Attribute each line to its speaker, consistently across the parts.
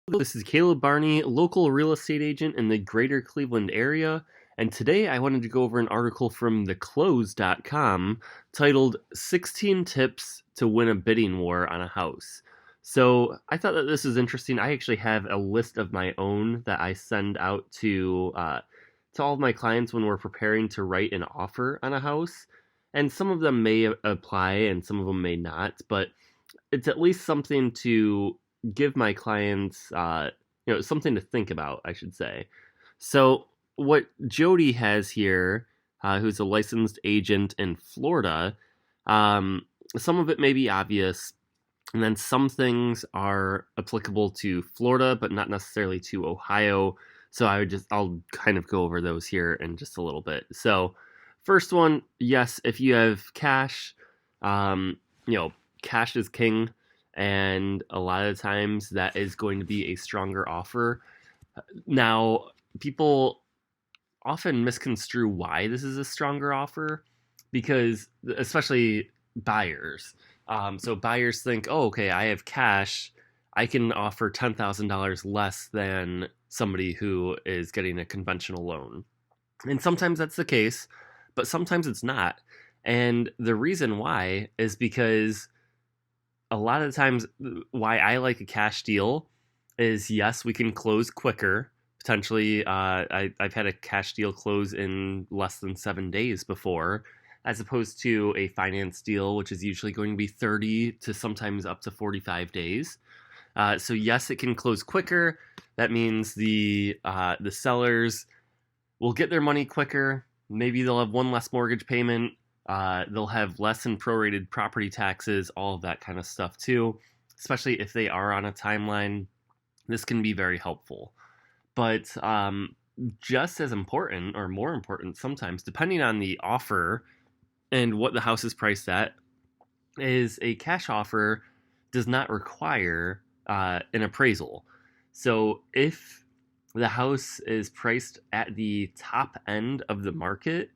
Speaker 1: This is Caleb Barney, local real estate agent in the greater Cleveland area, and today I wanted to go over an article from theclose.com titled 16 Tips to Win a Bidding War on a House. So I thought that this is interesting. I actually have a list of my own that I send out to all of my clients when we're preparing to write an offer on a house. And some of them may apply and some of them may not, but it's at least something to give my clients, something to think about, I should say. So, what Jody has here, who's a licensed agent in Florida, um, some of it may be obvious, and then some things are applicable to Florida, but not necessarily to Ohio. So I'll kind of go over those here in just a little bit. So, first one, yes, if you have cash, um, cash is king, and a lot of times that is going to be a stronger offer. Now, people often misconstrue why this is a stronger offer because, especially buyers. So buyers think, oh, okay, I have cash. I can offer $10,000 less than somebody who is getting a conventional loan. And sometimes that's the case, but sometimes it's not. And the reason why is because a lot of times why I like a cash deal is, yes, we can close quicker. Potentially, I've had a cash deal close in less than 7 days before, as opposed to a finance deal, which is usually going to be 30 to sometimes up to 45 days. So yes, it can close quicker. That means the sellers will get their money quicker. Maybe they'll have one less mortgage payment. They'll have less in prorated property taxes, all of that kind of stuff too, especially if they are on a timeline. This can be very helpful. But just as important, or more important sometimes, depending on the offer and what the house is priced at, is a cash offer does not require an appraisal. So if the house is priced at the top end of the market,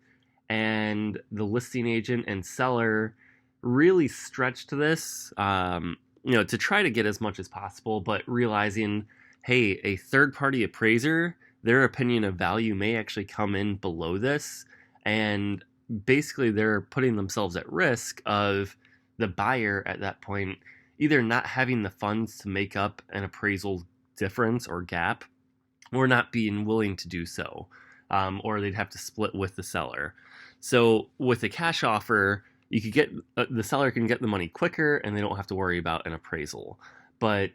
Speaker 1: and the listing agent and seller really stretched this, to try to get as much as possible, but realizing, hey, a third-party appraiser, their opinion of value may actually come in below this, and basically they're putting themselves at risk of the buyer at that point either not having the funds to make up an appraisal difference or gap, or not being willing to do so, or they'd have to split with the seller. So with a cash offer, you could get the seller can get the money quicker, and they don't have to worry about an appraisal. But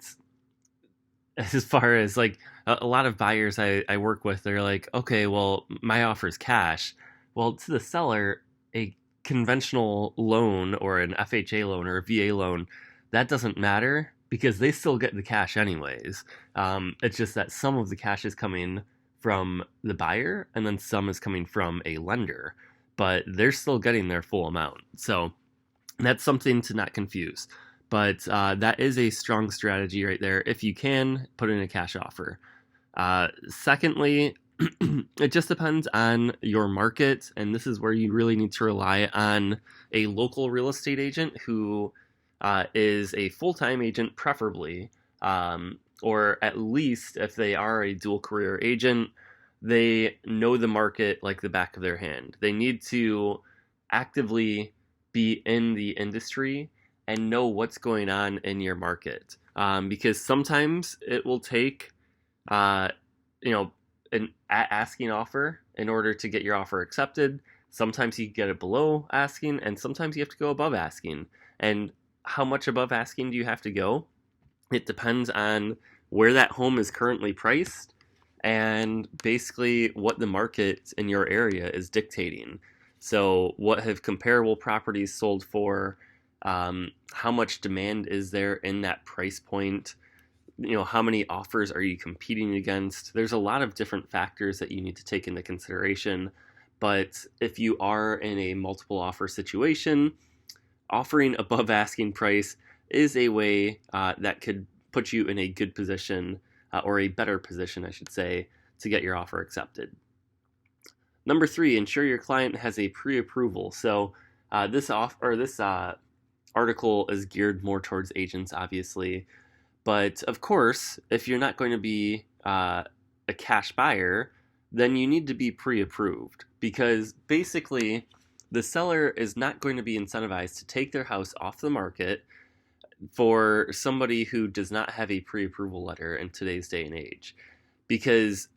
Speaker 1: as far as like a lot of buyers I work with, they're like, okay, well, my offer is cash. Well, to the seller, a conventional loan or an FHA loan or a VA loan, that doesn't matter because they still get the cash anyways. It's just that some of the cash is coming from the buyer and then some is coming from a lender, but they're still getting their full amount. So that's something to not confuse. But that is a strong strategy right there. If you can, put in a cash offer. Secondly, it just depends on your market, and this is where you really need to rely on a local real estate agent who is a full-time agent, preferably, or at least if they are a dual career agent, they know the market like the back of their hand. They need to actively be in the industry and know what's going on in your market, because sometimes it will take, uh, an asking offer in order to get your offer accepted. Sometimes you get it below asking, and sometimes you have to go above asking. And how much above asking do you have to go? It depends on where that home is currently priced and basically what the market in your area is dictating. So what have comparable properties sold for? How much demand is there in that price point? How many offers are you competing against? There's a lot of different factors that you need to take into consideration. But if you are in a multiple offer situation, offering above asking price is a way that could put you in a good position, or a better position, I should say, to get your offer accepted. Number 3, ensure your client has a pre-approval. So this article is geared more towards agents, obviously, But of course, if you're not going to be a cash buyer, then you need to be pre-approved, because basically the seller is not going to be incentivized to take their house off the market for somebody who does not have a pre-approval letter in today's day and age. Because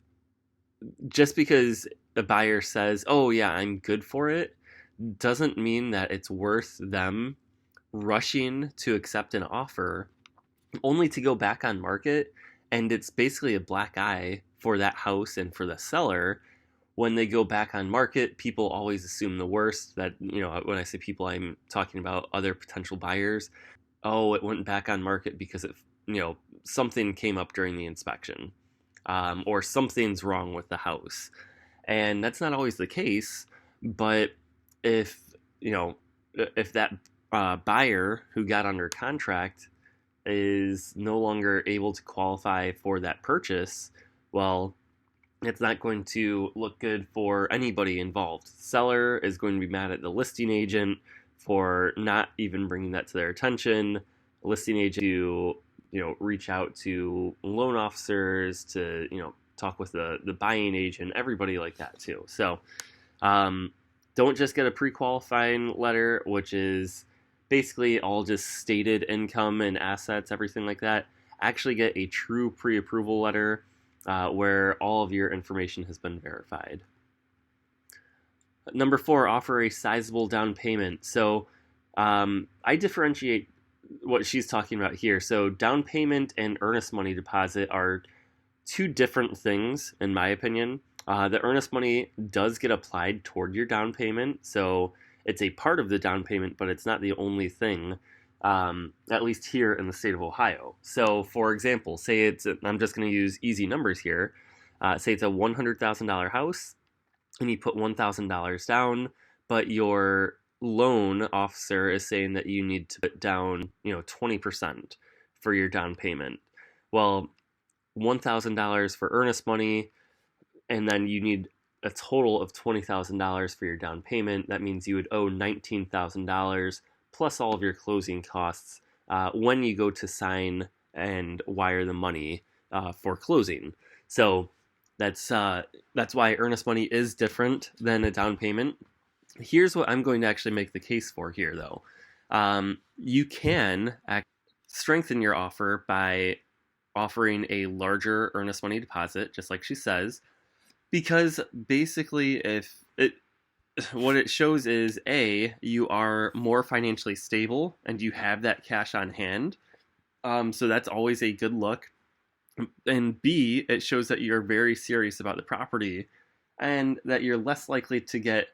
Speaker 1: just because a buyer says, "Oh yeah, I'm good for it," doesn't mean that it's worth them rushing to accept an offer only to go back on market, and it's basically a black eye for that house and for the seller. When they go back on market, people always assume the worst. That, when I say people, I'm talking about other potential buyers. Oh, it went back on market because something came up during the inspection, or something's wrong with the house. And that's not always the case. But if if that buyer who got under contract is no longer able to qualify for that purchase, well, it's not going to look good for anybody involved. The seller is going to be mad at the listing agent for not even bringing that to their attention. The listing agent to reach out to loan officers, to talk with the buying agent, everybody like that too. So don't just get a pre-qualifying letter, which is basically all just stated income and assets, everything like that. Actually get a true pre-approval letter where all of your information has been verified. Number 4, offer a sizable down payment. So I differentiate what she's talking about here. So down payment and earnest money deposit are two different things, in my opinion. The earnest money does get applied toward your down payment, so it's a part of the down payment, but it's not the only thing, at least here in the state of Ohio. So, for example, say I'm just going to use easy numbers here. Say it's a $100,000 house, and you put $1,000 down, but your loan officer is saying that you need to put down, 20% for your down payment. Well, $1,000 for earnest money, and then you need a total of $20,000 for your down payment. That means you would owe $19,000 plus all of your closing costs when you go to sign and wire the money for closing. So that's why earnest money is different than a down payment. Here's what I'm going to actually make the case for here, though. You can strengthen your offer by offering a larger earnest money deposit, just like she says, because basically what it shows is, A, you are more financially stable and you have that cash on hand. So that's always a good look. And B, it shows that you're very serious about the property and that you're less likely to get,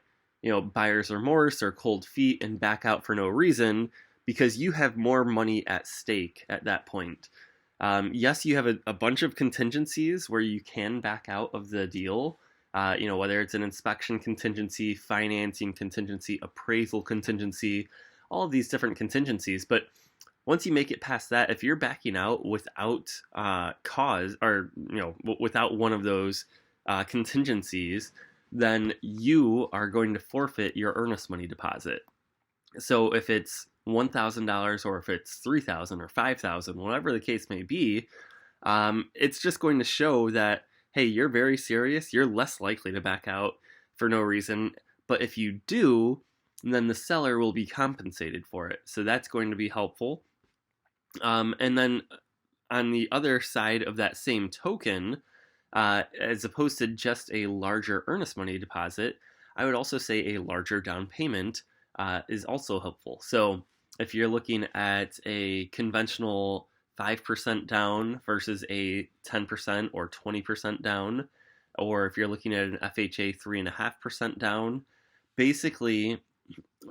Speaker 1: buyer's remorse or cold feet and back out for no reason, because you have more money at stake at that point. Yes, you have a bunch of contingencies where you can back out of the deal, whether it's an inspection contingency, financing contingency, appraisal contingency, all of these different contingencies. But once you make it past that, if you're backing out without cause, or without one of those contingencies, then you are going to forfeit your earnest money deposit. So if it's $1,000 or if it's $3,000 or $5,000, whatever the case may be, it's just going to show that, hey, you're very serious. You're less likely to back out for no reason. But if you do, then the seller will be compensated for it. So that's going to be helpful. And then on the other side of that same token, as opposed to just a larger earnest money deposit, I would also say a larger down payment is also helpful. So if you're looking at a conventional 5% down versus a 10% or 20% down, or if you're looking at an FHA 3.5% down, basically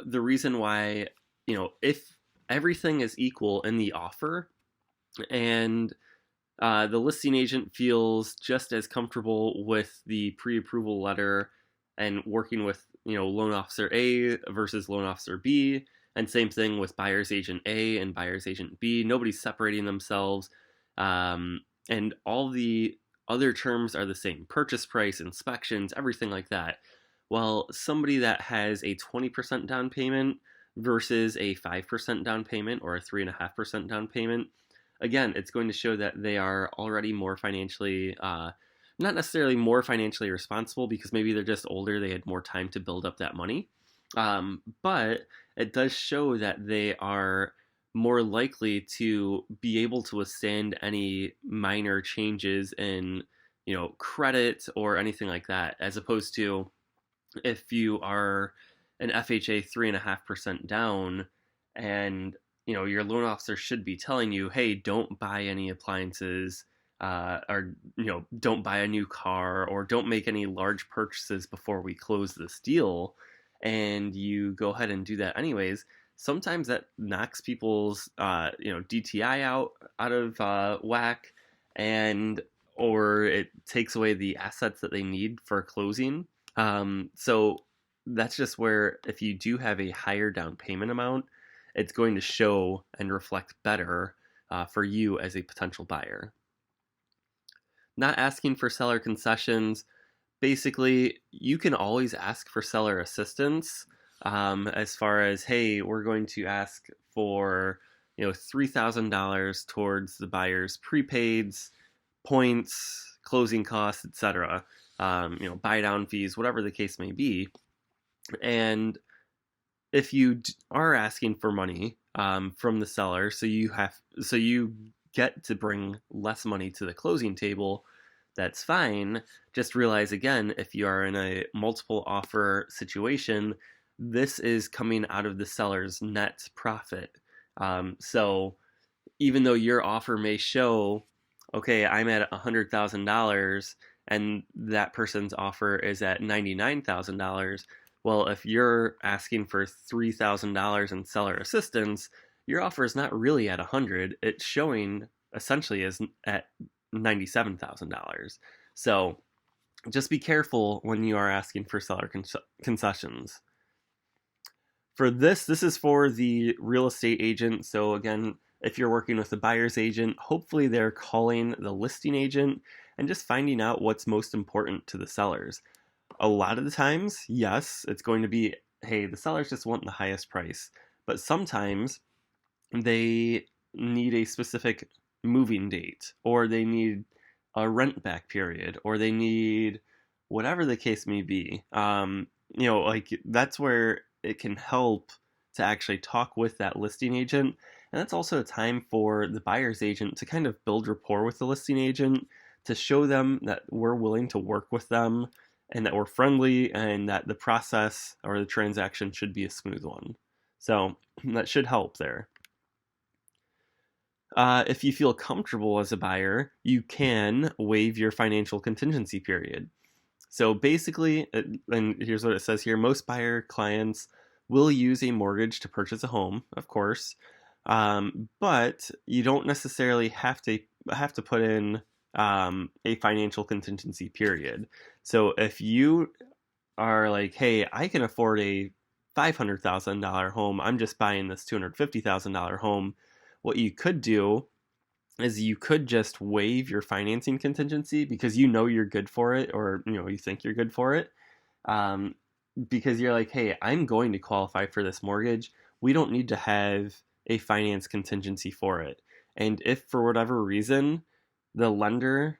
Speaker 1: the reason why, if everything is equal in the offer and the listing agent feels just as comfortable with the pre-approval letter and working with, loan officer A versus loan officer B, and same thing with buyer's agent A and buyer's agent B. Nobody's separating themselves. And all the other terms are the same. Purchase price, inspections, everything like that. Well, somebody that has a 20% down payment versus a 5% down payment or a 3.5% down payment, again, it's going to show that they are already more financially, not necessarily more financially responsible because maybe they're just older, they had more time to build up that money. But it does show that they are more likely to be able to withstand any minor changes in, credit or anything like that, as opposed to if you are an FHA 3.5% down, and your loan officer should be telling you, hey, don't buy any appliances, or don't buy a new car, or don't make any large purchases before we close this deal, and you go ahead and do that anyways. Sometimes that knocks people's DTI out of whack, and or it takes away the assets that they need for closing. So that's just where if you do have a higher down payment amount, it's going to show and reflect better for you as a potential buyer. Not asking for seller concessions. Basically, you can always ask for seller assistance, as far as, hey, we're going to ask for $3,000 towards the buyer's prepaids, points, closing costs, etc. Buy down fees, whatever the case may be. And if you are asking for money from the seller, so you get to bring less money to the closing table, that's fine. Just realize again, if you are in a multiple offer situation, this is coming out of the seller's net profit. So even though your offer may show, okay, I'm at $100,000 and that person's offer is at $99,000, well, if you're asking for $3,000 in seller assistance, your offer is not really at 100. It's showing essentially as at $97,000. So just be careful when you are asking for seller concessions. For this is for the real estate agent. So again, if you're working with a buyer's agent, hopefully they're calling the listing agent and just finding out what's most important to the sellers. A lot of the times, yes, it's going to be, hey, the sellers just want the highest price. But sometimes they need a specific moving date, or they need a rent back period, or they need whatever the case may be. Like that's where it can help to actually talk with that listing agent. And that's also a time for the buyer's agent to kind of build rapport with the listing agent, to show them that we're willing to work with them and that we're friendly and that the process or the transaction should be a smooth one. So that should help there. If you feel comfortable as a buyer, you can waive your financial contingency period. So basically, and here's what it says here, most buyer clients will use a mortgage to purchase a home, of course, but you don't necessarily have to put in a financial contingency period. So if you are like, hey, I can afford a $500,000 home, I'm just buying this $250,000 home, what you could do is you could just waive your financing contingency because you're good for it, or you think you're good for it, because you're like, hey, I'm going to qualify for this mortgage. We don't need to have a finance contingency for it. And if for whatever reason the lender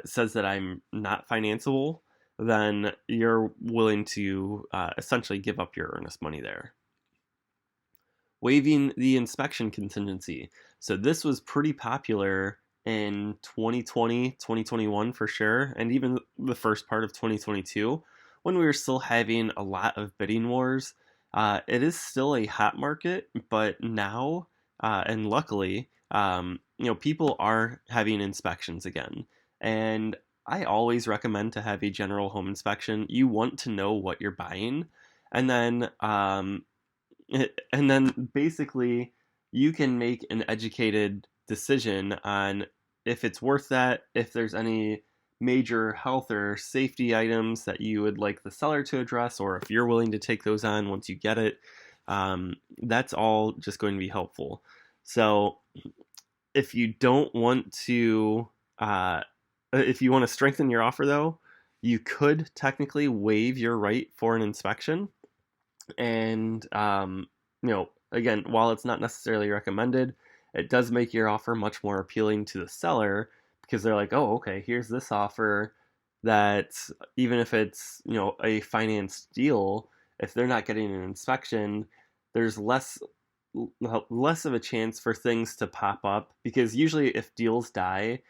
Speaker 1: says that I'm not financeable, then you're willing to essentially give up your earnest money there. Waiving the inspection contingency. So this was pretty popular in 2020, 2021 for sure, and even the first part of 2022 when we were still having a lot of bidding wars. It is still a hot market, but now, and luckily, people are having inspections again. And I always recommend to have a general home inspection. You want to know what you're buying, and then basically you can make an educated decision on if it's worth that, if there's any major health or safety items that you would like the seller to address, or if you're willing to take those on once you get it. That's all just going to be helpful. So if you don't want to, if you want to strengthen your offer though, you could technically waive your right for an inspection. And, again, while it's not necessarily recommended, it does make your offer much more appealing to the seller because they're like, oh, okay, here's this offer that even if it's, a financed deal, if they're not getting an inspection, there's less of a chance for things to pop up because usually if deals die,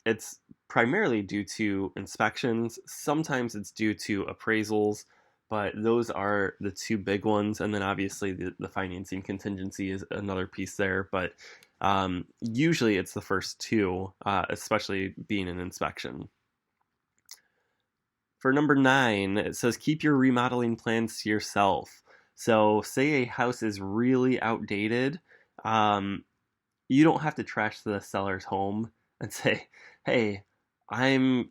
Speaker 1: it's primarily due to inspections. Sometimes it's due to appraisals, but those are the two big ones. And then obviously the financing contingency is another piece there. But usually it's the first two, especially being an inspection. For number 9, it says keep your remodeling plans to yourself. So, say a house is really outdated, um, you don't have to trash the seller's home and say, "Hey, I'm,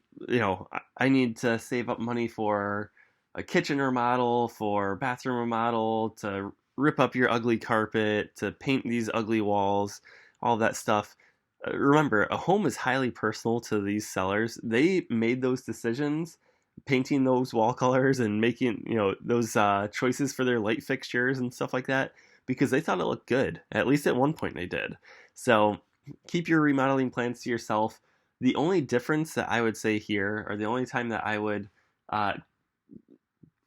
Speaker 1: I need to save up money for a kitchen remodel, for bathroom remodel, to rip up your ugly carpet, to paint these ugly walls, all that stuff." Remember, a home is highly personal to these sellers. They made those decisions, painting those wall colors and making, those choices for their light fixtures and stuff like that because they thought it looked good. At least at one point they did. So keep your remodeling plans to yourself. The only difference that I would say here, or the only time that I would uh,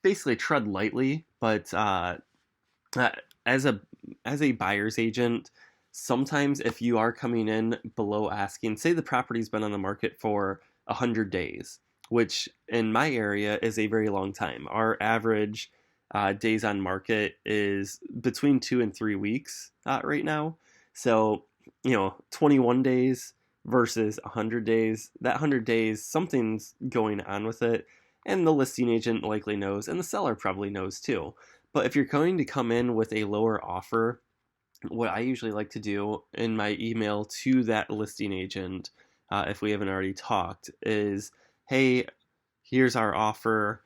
Speaker 1: basically tread lightly, but uh, as a buyer's agent, sometimes if you are coming in below asking, say the property's been on the market for 100 days, which in my area is a very long time. Our average days on market is between 2 and 3 weeks right now. So, 21 days versus 100 days. That 100 days, something's going on with it. And the listing agent likely knows, and the seller probably knows too. But if you're going to come in with a lower offer, what I usually like to do in my email to that listing agent, if we haven't already talked, is, hey, here's our offer.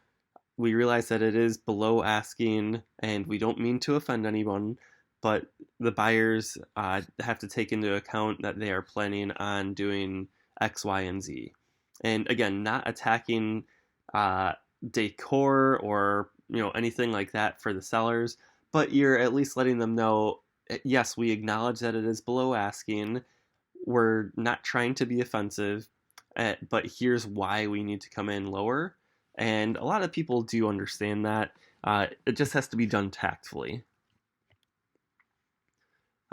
Speaker 1: We realize that it is below asking, and we don't mean to offend anyone, but the buyers have to take into account that they are planning on doing X, Y, and Z. And again, not attacking decor or anything like that for the sellers, but you're at least letting them know, yes, we acknowledge that it is below asking. We're not trying to be offensive, but here's why we need to come in lower. And a lot of people do understand that. It just has to be done tactfully.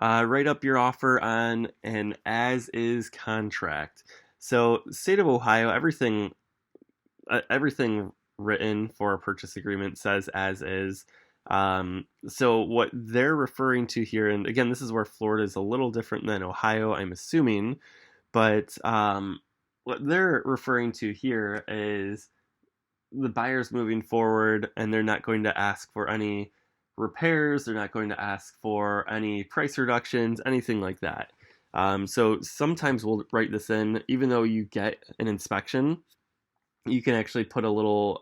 Speaker 1: Write up your offer on an as-is contract. So, state of Ohio, everything written for a purchase agreement says as is. So what they're referring to here, and again, this is where Florida is a little different than Ohio, I'm assuming, but what they're referring to here is the buyers moving forward, and they're not going to ask for any repairs, they're not going to ask for any price reductions, anything like that. So sometimes we'll write this in, even though you get an inspection, you can actually put a little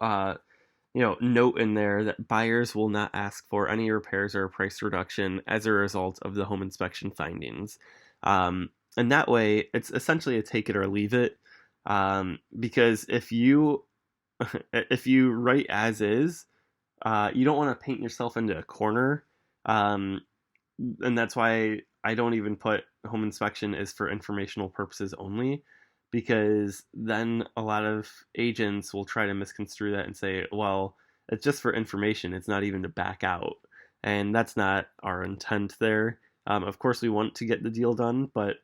Speaker 1: note in there that buyers will not ask for any repairs or price reduction as a result of the home inspection findings. And that way, it's essentially a take it or leave it. Because if you write as is, you don't want to paint yourself into a corner. And that's why I don't even put home inspection is for informational purposes only, because then a lot of agents will try to misconstrue that and say, well, it's just for information. It's not even to back out. And that's not our intent there. Of course, we want to get the deal done, but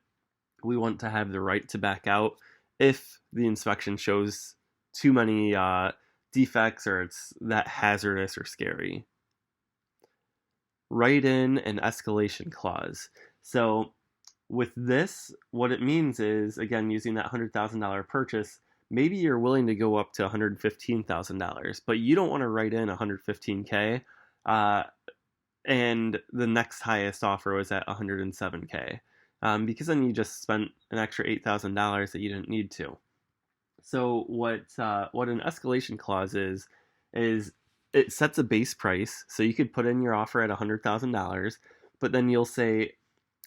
Speaker 1: we want to have the right to back out if the inspection shows too many defects or it's that hazardous or scary. Write in an escalation clause. So with this, what it means is, again, using that $100,000 purchase, maybe you're willing to go up to $115,000, but you don't want to write in $115K, and the next highest offer was at $107K, because then you just spent an extra $8,000 that you didn't need to. So what an escalation clause is it sets a base price, so you could put in your offer at $100,000, but then you'll say,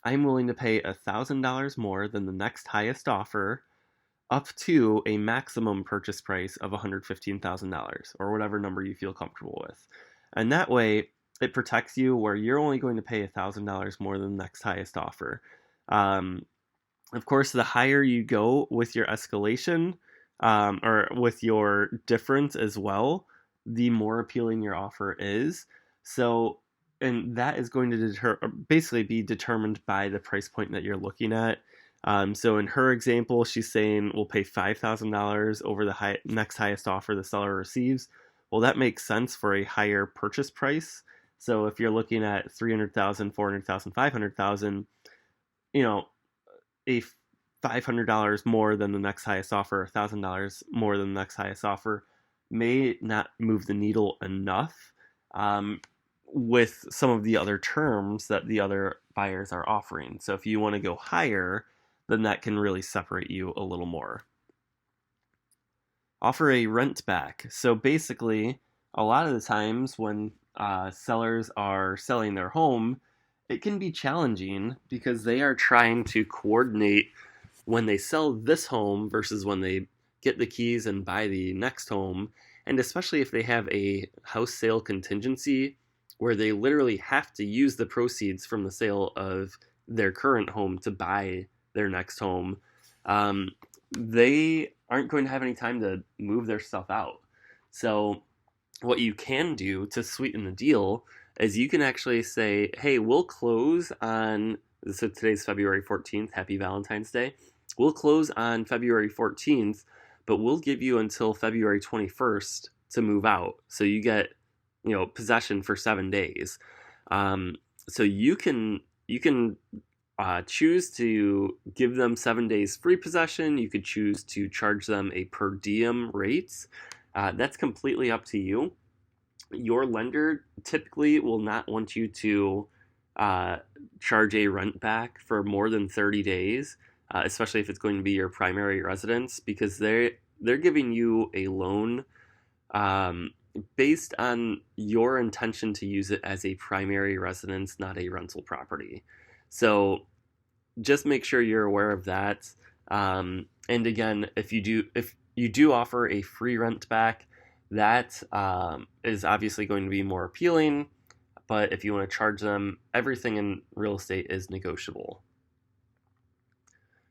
Speaker 1: I'm willing to pay $1,000 more than the next highest offer, up to a maximum purchase price of $115,000, or whatever number you feel comfortable with. And that way, it protects you where you're only going to pay $1,000 more than the next highest offer. Um, of course, the higher you go with your escalation, or with your difference as well, the more appealing your offer is. So, and that is going to basically be determined by the price point that you're looking at. So in her example, she's saying we'll pay $5,000 over the next highest offer the seller receives. Well, that makes sense for a higher purchase price. So if you're looking at 300,000, 400,000, 500,000, you know, a $500 more than the next highest offer, $1,000 more than the next highest offer may not move the needle enough, with some of the other terms that the other buyers are offering. So if you want to go higher, then that can really separate you a little more. Offer a rent back. So basically, a lot of the times when sellers are selling their home, it can be challenging because they are trying to coordinate when they sell this home versus when they get the keys and buy the next home. And especially if they have a house sale contingency where they literally have to use the proceeds from the sale of their current home to buy their next home, they aren't going to have any time to move their stuff out. So what you can do to sweeten the deal is you can actually say, hey, we'll close on, so today's February 14th, happy Valentine's Day. We'll close on February 14th, but we'll give you until February 21st to move out. So you get, possession for 7 days. So you can choose to give them 7 days free possession. You could choose to charge them a per diem rates. That's completely up to you. Your lender typically will not want you to charge a rent back for more than 30 days, especially if it's going to be your primary residence, because they're giving you a loan based on your intention to use it as a primary residence, not a rental property. So just make sure you're aware of that. And again, if you do offer a free rent back, that is obviously going to be more appealing. But if you want to charge them, everything in real estate is negotiable.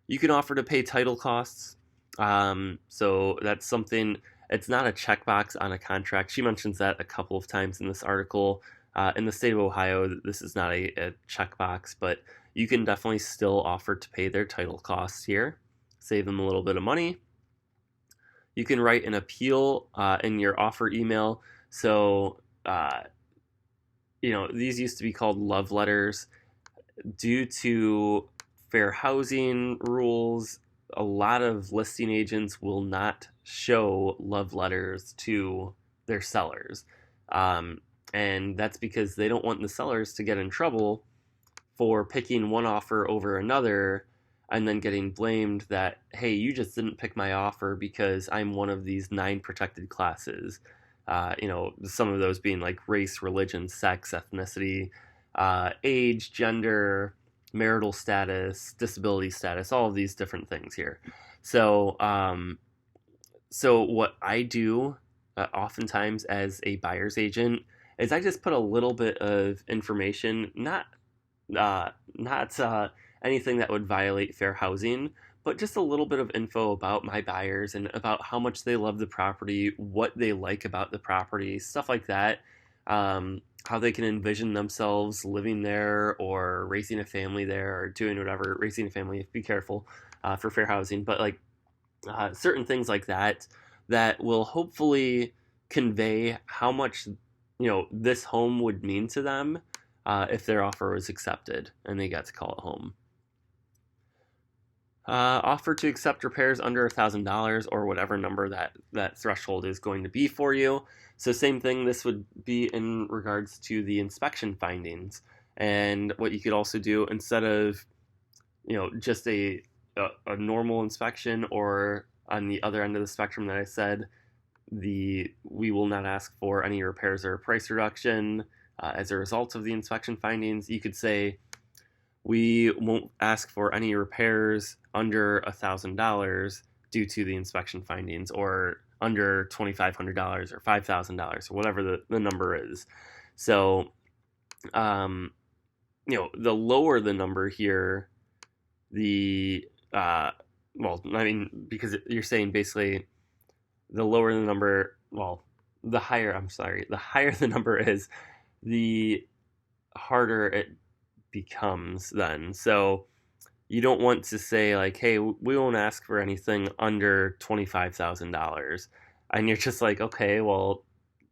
Speaker 1: You can offer to pay title costs. So that's something, it's not a checkbox on a contract. She mentions that a couple of times in this article. In the state of Ohio, this is not a checkbox, but you can definitely still offer to pay their title costs here, save them a little bit of money. You can write an appeal in your offer email. So, these used to be called love letters. Due to fair housing rules, a lot of listing agents will not show love letters to their sellers. And that's because they don't want the sellers to get in trouble for picking one offer over another and then getting blamed that, hey, you just didn't pick my offer because I'm one of these 9 protected classes. Some of those being like race, religion, sex, ethnicity, age, gender, marital status, disability status, all of these different things here. So, what I do oftentimes as a buyer's agent is I just put a little bit of information, not anything that would violate fair housing, but just a little bit of info about my buyers and about how much they love the property, what they like about the property, stuff like that. How they can envision themselves living there or raising a family there or doing whatever. Raising a family, be careful for fair housing, but like certain things like that will hopefully convey how much this home would mean to them if their offer was accepted and they got to call it home. Offer to accept repairs under $1,000 or whatever number that threshold is going to be for you. So same thing, this would be in regards to the inspection findings. And what you could also do, instead of just a normal inspection, or on the other end of the spectrum that I said, we will not ask for any repairs or price reduction as a result of the inspection findings, you could say we won't ask for any repairs under $1,000 due to the inspection findings, or under $2,500 or $5,000 or whatever the number is. So um, the lower the number here, the well, I mean, because you're saying basically the lower the number, well, the higher, I'm sorry, the higher the number is, the harder it becomes then. So you don't want to say like, hey, we won't ask for anything under $25,000. And you're just like, okay, well,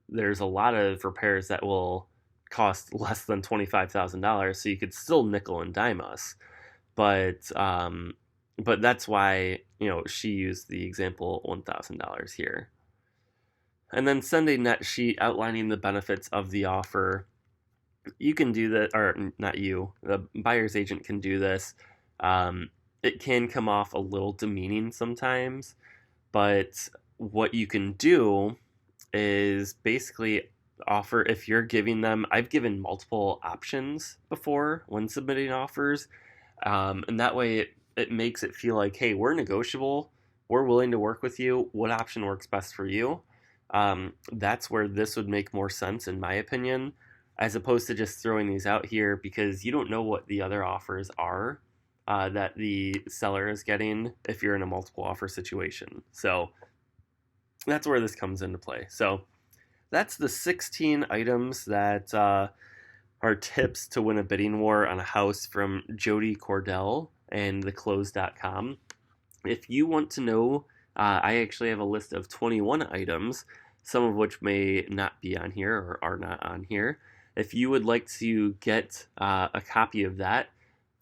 Speaker 1: there's a lot of repairs that will cost less than $25,000, so you could still nickel and dime us. But that's why she used the example $1,000 here. And then send a net sheet outlining the benefits of the offer. You can do that, or not you, the buyer's agent can do this. It can come off a little demeaning sometimes, but what you can do is basically offer, if you're giving them, I've given multiple options before when submitting offers, and that way it makes it feel like, hey, we're negotiable, we're willing to work with you, what option works best for you. That's where this would make more sense, in my opinion, as opposed to just throwing these out here, because you don't know what the other offers are that the seller is getting if you're in a multiple offer situation. So that's where this comes into play. So that's the 16 items that are tips to win a bidding war on a house from Jody Cordell and theclose.com. If you want to know, I actually have a list of 21 items, some of which may not be on here or are not on here. If you would like to get a copy of that,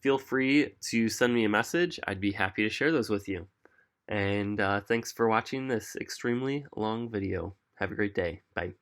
Speaker 1: feel free to send me a message. I'd be happy to share those with you. And thanks for watching this extremely long video. Have a great day. Bye.